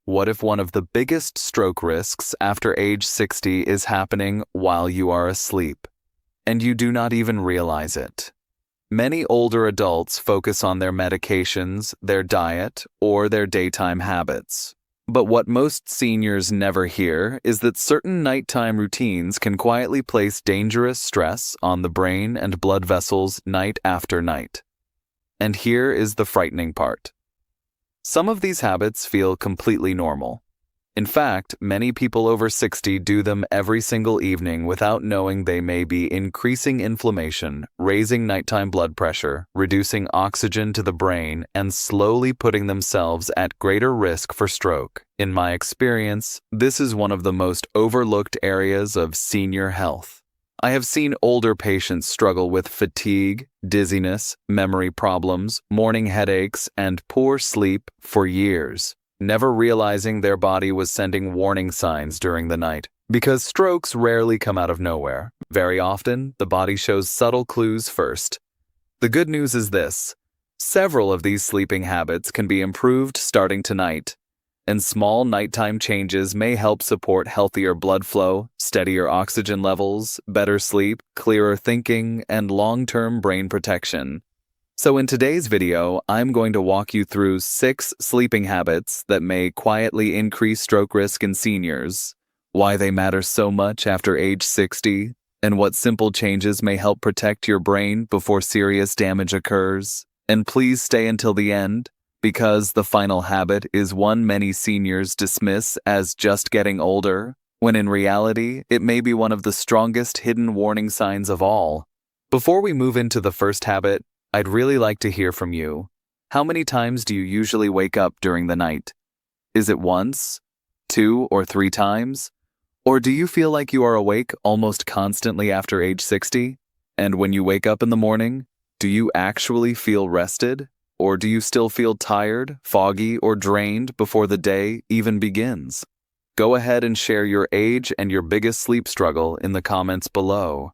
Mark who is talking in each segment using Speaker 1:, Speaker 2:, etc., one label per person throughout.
Speaker 1: What if one of the biggest stroke risks after age 60 is happening while you are asleep, and you do not even realize it? Many older adults focus on their medications, their diet, or their daytime habits. But what most seniors never hear is that certain nighttime routines can quietly place dangerous stress on the brain and blood vessels night after night. And here is the frightening part. Some of these habits feel completely normal. In fact, many people over 60 do them every single evening without knowing they may be increasing inflammation, raising nighttime blood pressure, reducing oxygen to the brain, and slowly putting themselves at greater risk for stroke. In my experience, this is one of the most overlooked areas of senior health. I have seen older patients struggle with fatigue, dizziness, memory problems, morning headaches, and poor sleep for years, never realizing their body was sending warning signs during the night. Because strokes rarely come out of nowhere. Very often, the body shows subtle clues first. The good news is this: several of these sleeping habits can be improved starting tonight, and small nighttime changes may help support healthier blood flow, steadier oxygen levels, better sleep, clearer thinking, and long-term brain protection. So in today's video, I'm going to walk you through 6 sleeping habits that may quietly increase stroke risk in seniors, why they matter so much after age 60, and what simple changes may help protect your brain before serious damage occurs. And please stay until the end, because the final habit is one many seniors dismiss as just getting older, when in reality, it may be one of the strongest hidden warning signs of all. Before we move into the first habit, I'd really like to hear from you. How many times do you usually wake up during the night? Is it once, 2, or 3 times? Or do you feel like you are awake almost constantly after age 60? And when you wake up in the morning, do you actually feel rested? Or do you still feel tired, foggy, or drained before the day even begins? Go ahead and share your age and your biggest sleep struggle in the comments below.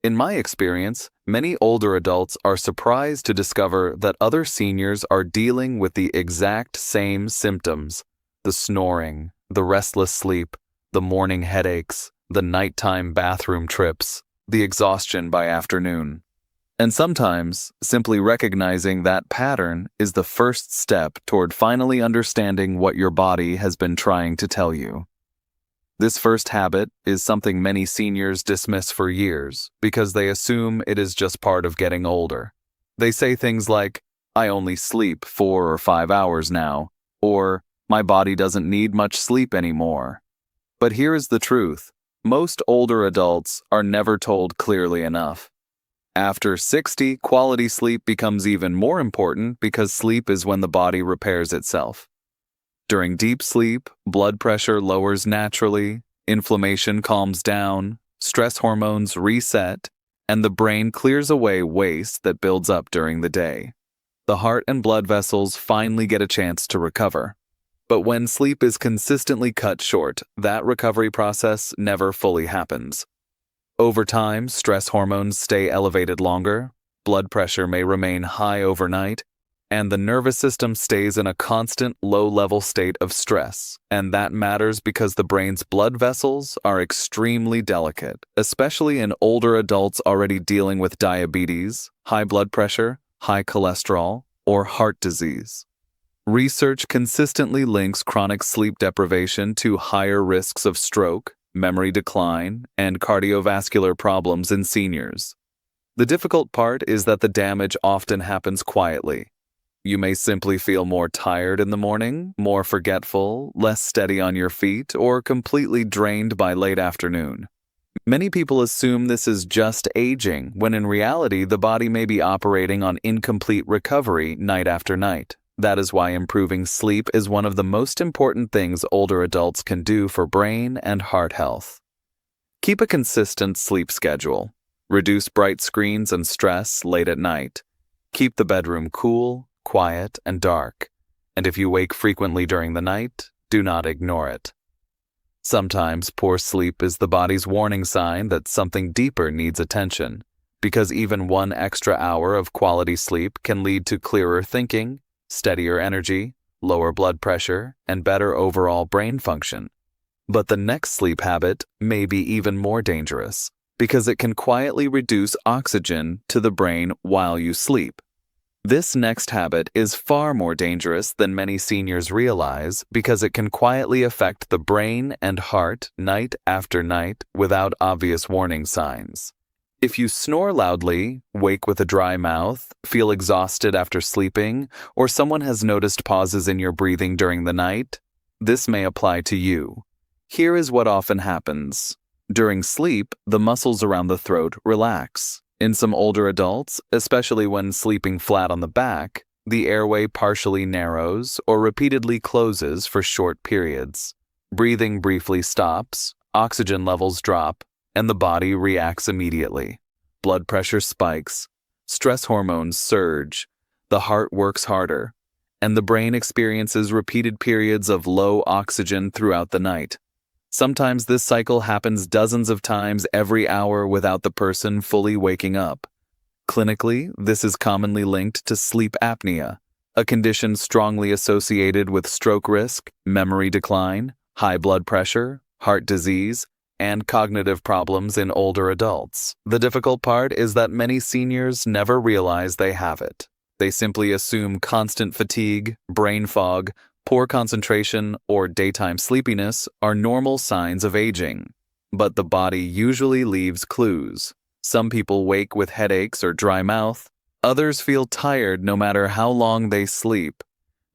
Speaker 1: In my experience, many older adults are surprised to discover that other seniors are dealing with the exact same symptoms: the snoring, the restless sleep, the morning headaches, the nighttime bathroom trips, the exhaustion by afternoon. And sometimes, simply recognizing that pattern is the first step toward finally understanding what your body has been trying to tell you. This first habit is something many seniors dismiss for years because they assume it is just part of getting older. They say things like, "I only sleep 4 or 5 hours now," or "My body doesn't need much sleep anymore." But here is the truth: most older adults are never told clearly enough. After 60, quality sleep becomes even more important because sleep is when the body repairs itself. During deep sleep, blood pressure lowers naturally, inflammation calms down, stress hormones reset, and the brain clears away waste that builds up during the day. The heart and blood vessels finally get a chance to recover. But when sleep is consistently cut short, that recovery process never fully happens. Over time, stress hormones stay elevated longer, blood pressure may remain high overnight, and the nervous system stays in a constant low-level state of stress. And that matters because the brain's blood vessels are extremely delicate, especially in older adults already dealing with diabetes, high blood pressure, high cholesterol, or heart disease. Research consistently links chronic sleep deprivation to higher risks of stroke, memory decline, and cardiovascular problems in seniors. The difficult part is that the damage often happens quietly. You may simply feel more tired in the morning, more forgetful, less steady on your feet, or completely drained by late afternoon. Many people assume this is just aging, when in reality the body may be operating on incomplete recovery night after night. That is why improving sleep is one of the most important things older adults can do for brain and heart health. Keep a consistent sleep schedule. Reduce bright screens and stress late at night. Keep the bedroom cool, quiet, and dark. And if you wake frequently during the night, do not ignore it. Sometimes poor sleep is the body's warning sign that something deeper needs attention, because even 1 extra hour of quality sleep can lead to clearer thinking, steadier energy, lower blood pressure, and better overall brain function. But the next sleep habit may be even more dangerous because it can quietly reduce oxygen to the brain while you sleep. This next habit is far more dangerous than many seniors realize because it can quietly affect the brain and heart night after night without obvious warning signs. If you snore loudly, wake with a dry mouth, feel exhausted after sleeping, or someone has noticed pauses in your breathing during the night, this may apply to you. Here is what often happens. During sleep, the muscles around the throat relax. In some older adults, especially when sleeping flat on the back, the airway partially narrows or repeatedly closes for short periods. Breathing briefly stops, oxygen levels drop, and the body reacts immediately. Blood pressure spikes, stress hormones surge, the heart works harder, and the brain experiences repeated periods of low oxygen throughout the night. Sometimes this cycle happens dozens of times every hour without the person fully waking up. Clinically, this is commonly linked to sleep apnea, a condition strongly associated with stroke risk, memory decline, high blood pressure, heart disease, and cognitive problems in older adults. The difficult part is that many seniors never realize they have it. They simply assume constant fatigue, brain fog, poor concentration, or daytime sleepiness are normal signs of aging. But the body usually leaves clues. Some people wake with headaches or dry mouth. Others feel tired no matter how long they sleep.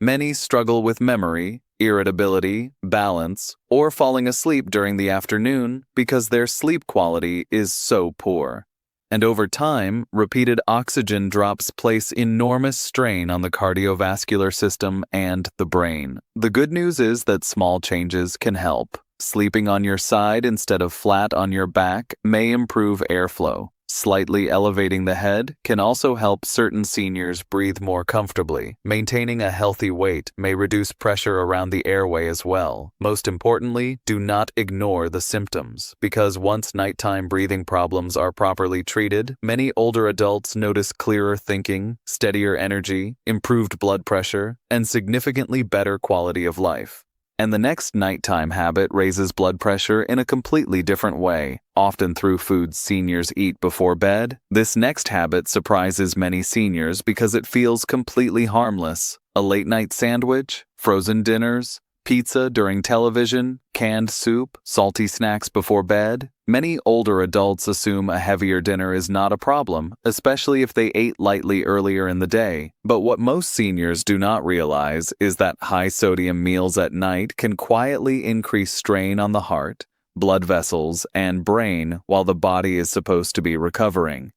Speaker 1: Many struggle with memory, irritability, balance, or falling asleep during the afternoon because their sleep quality is so poor. And over time, repeated oxygen drops place enormous strain on the cardiovascular system and the brain. The good news is that small changes can help. Sleeping on your side instead of flat on your back may improve airflow. Slightly elevating the head can also help certain seniors breathe more comfortably. Maintaining a healthy weight may reduce pressure around the airway as well. Most importantly, do not ignore the symptoms, because once nighttime breathing problems are properly treated, many older adults notice clearer thinking, steadier energy, improved blood pressure, and significantly better quality of life. And the next nighttime habit raises blood pressure in a completely different way, often through foods seniors eat before bed. This next habit surprises many seniors because it feels completely harmless. A late-night sandwich, frozen dinners, pizza during television, canned soup, salty snacks before bed. Many older adults assume a heavier dinner is not a problem, especially if they ate lightly earlier in the day. But what most seniors do not realize is that high-sodium meals at night can quietly increase strain on the heart, blood vessels, and brain while the body is supposed to be recovering.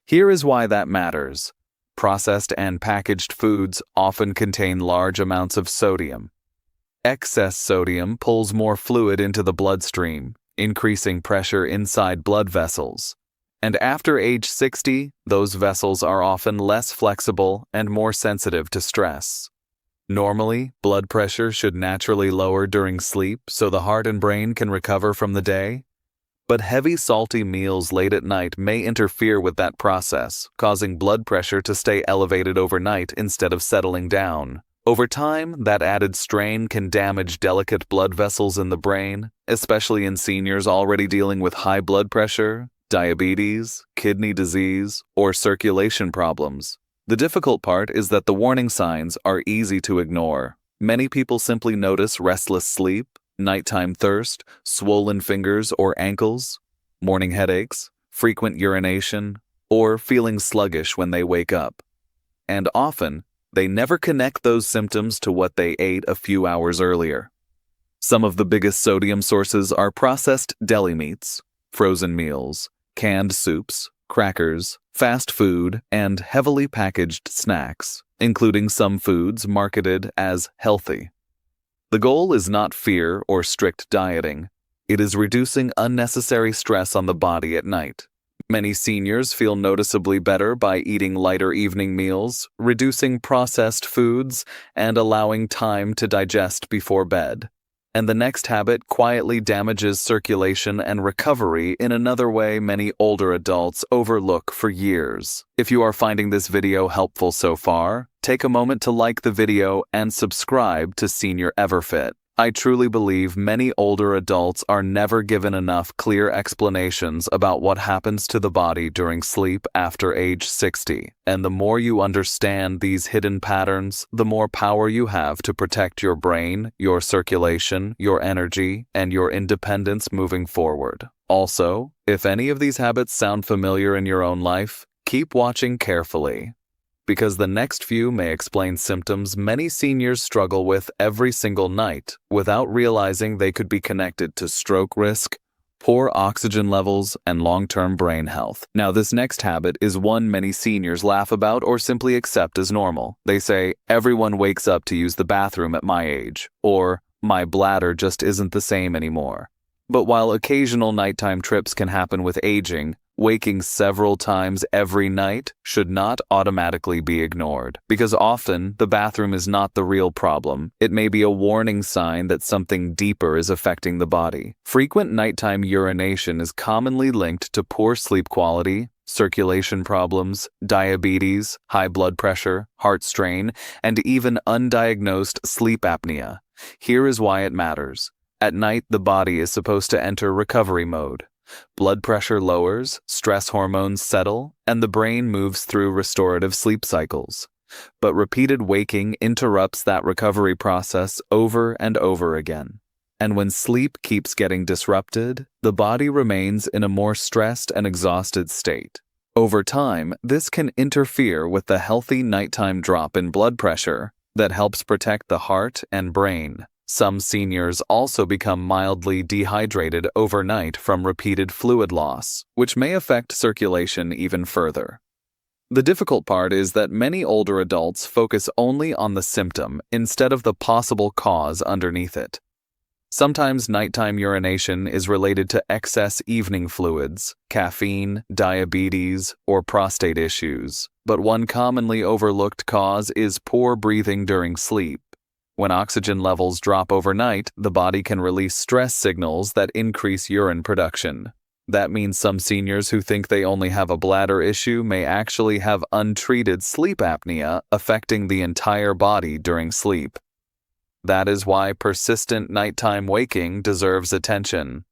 Speaker 1: Here is why that matters. Processed and packaged foods often contain large amounts of sodium. Excess sodium pulls more fluid into the bloodstream, increasing pressure inside blood vessels. And after age 60, those vessels are often less flexible and more sensitive to stress. Normally, blood pressure should naturally lower during sleep so the heart and brain can recover from the day. But heavy salty meals late at night may interfere with that process, causing blood pressure to stay elevated overnight instead of settling down. Over time, that added strain can damage delicate blood vessels in the brain, especially in seniors already dealing with high blood pressure, diabetes, kidney disease, or circulation problems. The difficult part is that the warning signs are easy to ignore. Many people simply notice restless sleep, nighttime thirst, swollen fingers or ankles, morning headaches, frequent urination, or feeling sluggish when they wake up. And often, they never connect those symptoms to what they ate a few hours earlier. Some of the biggest sodium sources are processed deli meats, frozen meals, canned soups, crackers, fast food, and heavily packaged snacks, including some foods marketed as healthy. The goal is not fear or strict dieting. It is reducing unnecessary stress on the body at night. Many seniors feel noticeably better by eating lighter evening meals, reducing processed foods, and allowing time to digest before bed. And the next habit quietly damages circulation and recovery in another way many older adults overlook for years. If you are finding this video helpful so far, take a moment to like the video and subscribe to Senior Everfit. I truly believe many older adults are never given enough clear explanations about what happens to the body during sleep after age 60. And the more you understand these hidden patterns, the more power you have to protect your brain, your circulation, your energy, and your independence moving forward. Also, if any of these habits sound familiar in your own life, keep watching carefully, because the next few may explain symptoms many seniors struggle with every single night without realizing they could be connected to stroke risk, poor oxygen levels, and long-term brain health. Now, this next habit is one many seniors laugh about or simply accept as normal. They say, "Everyone wakes up to use the bathroom at my age," or "My bladder just isn't the same anymore." But while occasional nighttime trips can happen with aging, waking several times every night should not automatically be ignored, because often the bathroom is not the real problem. It may be a warning sign that something deeper is affecting the body. Frequent nighttime urination is commonly linked to poor sleep quality, circulation problems, diabetes, high blood pressure, heart strain, and even undiagnosed sleep apnea. Here is why it matters. At night, the body is supposed to enter recovery mode. Blood pressure lowers, stress hormones settle, and the brain moves through restorative sleep cycles. But repeated waking interrupts that recovery process over and over again. And when sleep keeps getting disrupted, the body remains in a more stressed and exhausted state. Over time, this can interfere with the healthy nighttime drop in blood pressure that helps protect the heart and brain. Some seniors also become mildly dehydrated overnight from repeated fluid loss, which may affect circulation even further. The difficult part is that many older adults focus only on the symptom instead of the possible cause underneath it. Sometimes nighttime urination is related to excess evening fluids, caffeine, diabetes, or prostate issues, but one commonly overlooked cause is poor breathing during sleep. When oxygen levels drop overnight, the body can release stress signals that increase urine production. That means some seniors who think they only have a bladder issue may actually have untreated sleep apnea affecting the entire body during sleep. That is why persistent nighttime waking deserves attention.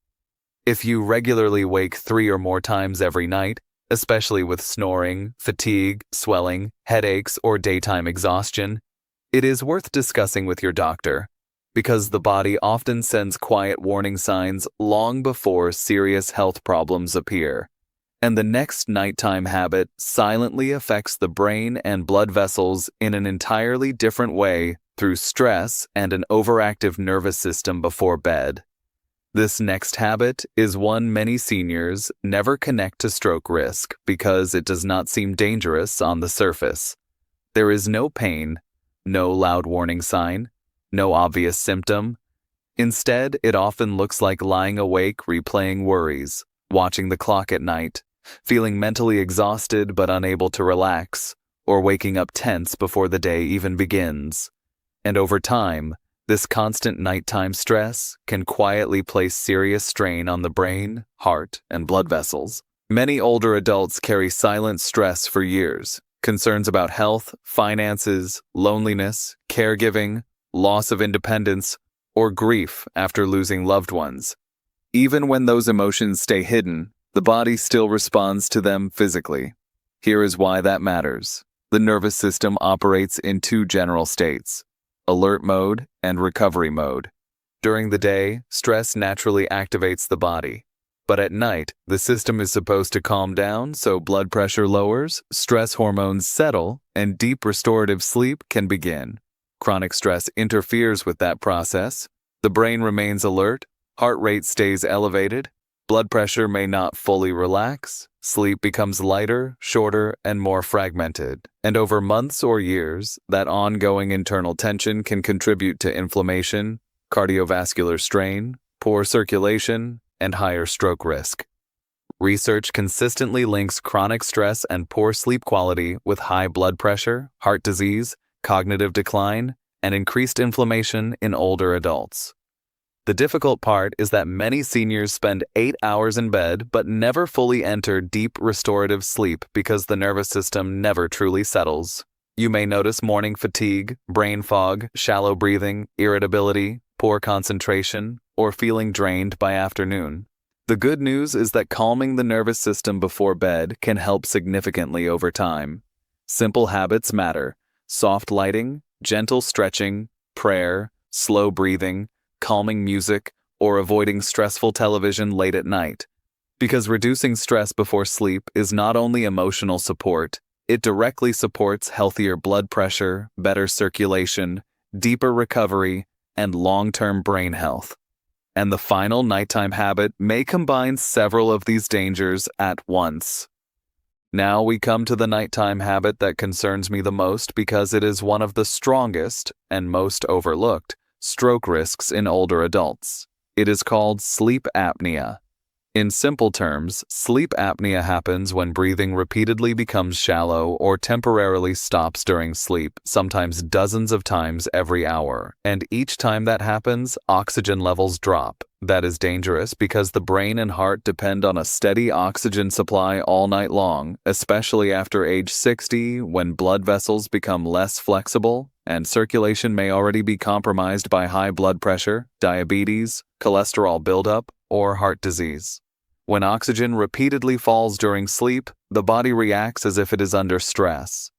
Speaker 1: If you regularly wake 3 or more times every night, especially with snoring, fatigue, swelling, headaches, or daytime exhaustion, it is worth discussing with your doctor, because the body often sends quiet warning signs long before serious health problems appear. And the next nighttime habit silently affects the brain and blood vessels in an entirely different way through stress and an overactive nervous system before bed. This next habit is one many seniors never connect to stroke risk because it does not seem dangerous on the surface. There is no pain, no loud warning sign, no obvious symptom. Instead, it often looks like lying awake replaying worries, watching the clock at night, feeling mentally exhausted but unable to relax, or waking up tense before the day even begins. And over time, this constant nighttime stress can quietly place serious strain on the brain, heart, and blood vessels. Many older adults carry silent stress for years. Concerns about health, finances, loneliness, caregiving, loss of independence, or grief after losing loved ones. Even when those emotions stay hidden, the body still responds to them physically. Here is why that matters. The nervous system operates in 2 general states: alert mode and recovery mode. During the day, stress naturally activates the body. But at night, the system is supposed to calm down so blood pressure lowers, stress hormones settle, and deep restorative sleep can begin. Chronic stress interferes with that process. The brain remains alert, heart rate stays elevated, blood pressure may not fully relax, sleep becomes lighter, shorter, and more fragmented. And over months or years, that ongoing internal tension can contribute to inflammation, cardiovascular strain, poor circulation, and higher stroke risk. Research consistently links chronic stress and poor sleep quality with high blood pressure, heart disease, cognitive decline, and increased inflammation in older adults. The difficult part is that many seniors spend 8 hours in bed but never fully enter deep restorative sleep because the nervous system never truly settles. You may notice morning fatigue, brain fog, shallow breathing, irritability, poor concentration, or feeling drained by afternoon. The good news is that calming the nervous system before bed can help significantly over time. Simple habits matter: soft lighting, gentle stretching, prayer, slow breathing, calming music, or avoiding stressful television late at night. Because reducing stress before sleep is not only emotional support, it directly supports healthier blood pressure, better circulation, deeper recovery, and long-term brain health. And the final nighttime habit may combine several of these dangers at once. Now we come to the nighttime habit that concerns me the most because it is one of the strongest and most overlooked stroke risks in older adults. It is called sleep apnea. In simple terms, sleep apnea happens when breathing repeatedly becomes shallow or temporarily stops during sleep, sometimes dozens of times every hour, and each time that happens, oxygen levels drop. That is dangerous because the brain and heart depend on a steady oxygen supply all night long, especially after age 60 when blood vessels become less flexible and circulation may already be compromised by high blood pressure, diabetes, cholesterol buildup, or heart disease. When oxygen repeatedly falls during sleep, the body reacts as if it is under stress.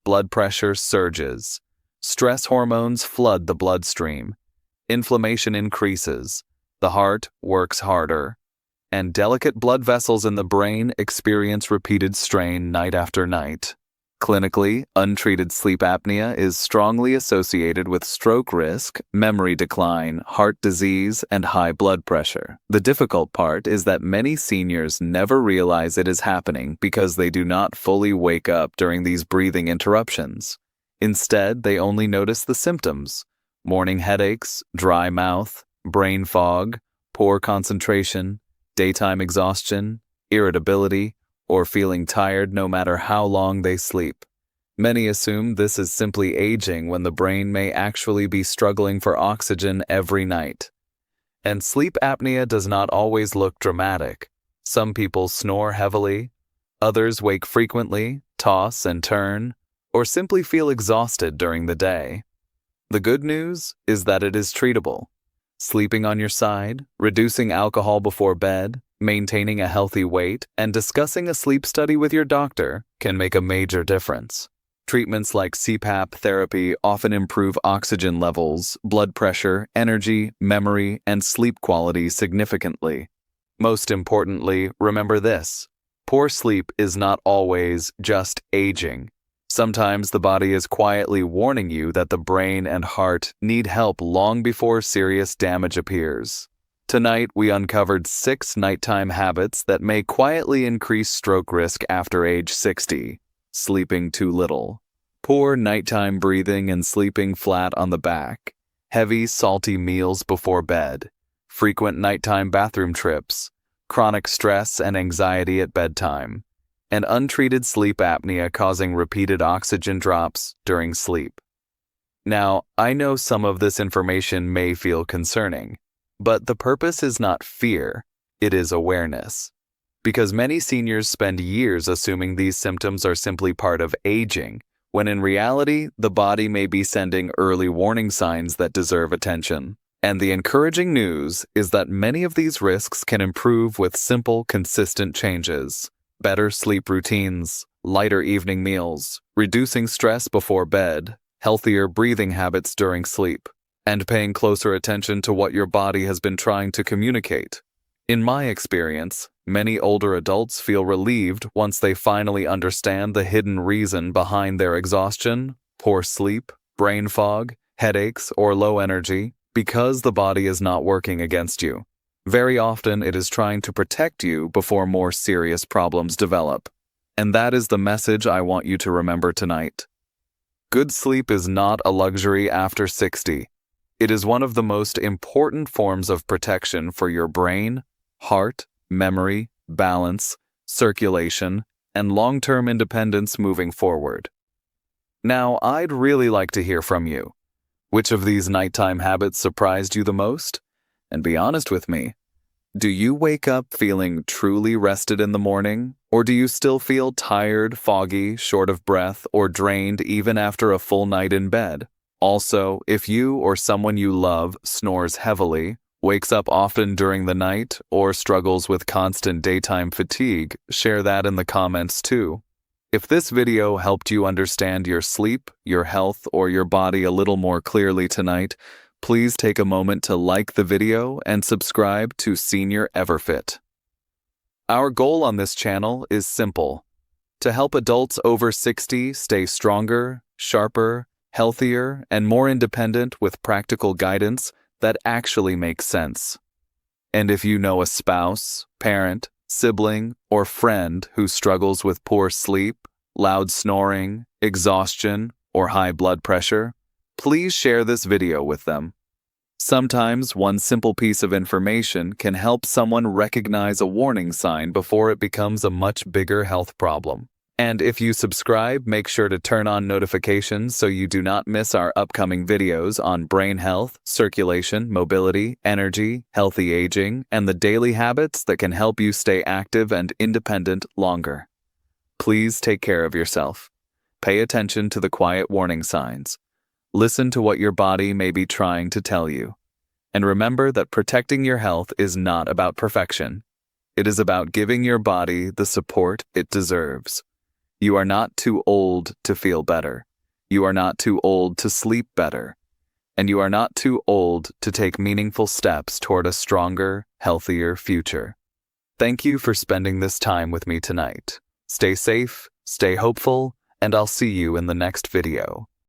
Speaker 1: Blood pressure surges. Stress hormones flood the bloodstream. Inflammation increases. The heart works harder. And delicate blood vessels in the brain experience repeated strain night after night. Clinically, untreated sleep apnea is strongly associated with stroke risk, memory decline, heart disease, and high blood pressure. The difficult part is that many seniors never realize it is happening because they do not fully wake up during these breathing interruptions. Instead, they only notice the symptoms: morning headaches, dry mouth, brain fog, poor concentration, daytime exhaustion, irritability, or feeling tired no matter how long they sleep. Many assume this is simply aging when the brain may actually be struggling for oxygen every night. And sleep apnea does not always look dramatic. Some people snore heavily, others wake frequently, toss and turn, or simply feel exhausted during the day. The good news is that it is treatable. Sleeping on your side, reducing alcohol before bed, maintaining a healthy weight, and discussing a sleep study with your doctor can make a major difference. Treatments like CPAP therapy often improve oxygen levels, blood pressure, energy, memory, and sleep quality significantly. Most importantly, remember this: poor sleep is not always just aging. Sometimes the body is quietly warning you that the brain and heart need help long before serious damage appears. Tonight, we uncovered 6 nighttime habits that may quietly increase stroke risk after age 60. Sleeping too little. Poor nighttime breathing and sleeping flat on the back. Heavy, salty meals before bed. Frequent nighttime bathroom trips. Chronic stress and anxiety at bedtime. And untreated sleep apnea causing repeated oxygen drops during sleep. Now, I know some of this information may feel concerning. But the purpose is not fear, it is awareness. Because many seniors spend years assuming these symptoms are simply part of aging, when in reality, the body may be sending early warning signs that deserve attention. And the encouraging news is that many of these risks can improve with simple, consistent changes. Better sleep routines, lighter evening meals, reducing stress before bed, healthier breathing habits during sleep, and paying closer attention to what your body has been trying to communicate. In my experience, many older adults feel relieved once they finally understand the hidden reason behind their exhaustion, poor sleep, brain fog, headaches, or low energy, because the body is not working against you. Very often it is trying to protect you before more serious problems develop. And that is the message I want you to remember tonight. Good sleep is not a luxury after 60. It is one of the most important forms of protection for your brain, heart, memory, balance, circulation, and long-term independence moving forward. Now, I'd really like to hear from you. Which of these nighttime habits surprised you the most? And be honest with me. Do you wake up feeling truly rested in the morning? Or do you still feel tired, foggy, short of breath, or drained even after a full night in bed? Also, if you or someone you love snores heavily, wakes up often during the night, or struggles with constant daytime fatigue, share that in the comments too. If this video helped you understand your sleep, your health, or your body a little more clearly tonight, please take a moment to like the video and subscribe to Senior Everfit. Our goal on this channel is simple: to help adults over 60 stay stronger, sharper, healthier, and more independent with practical guidance that actually makes sense. And if you know a spouse, parent, sibling, or friend who struggles with poor sleep, loud snoring, exhaustion, or high blood pressure, please share this video with them. Sometimes one simple piece of information can help someone recognize a warning sign before it becomes a much bigger health problem. And if you subscribe, make sure to turn on notifications so you do not miss our upcoming videos on brain health, circulation, mobility, energy, healthy aging, and the daily habits that can help you stay active and independent longer. Please take care of yourself. Pay attention to the quiet warning signs. Listen to what your body may be trying to tell you. And remember that protecting your health is not about perfection. It is about giving your body the support it deserves. You are not too old to feel better. You are not too old to sleep better. And you are not too old to take meaningful steps toward a stronger, healthier future. Thank you for spending this time with me tonight. Stay safe, stay hopeful, and I'll see you in the next video.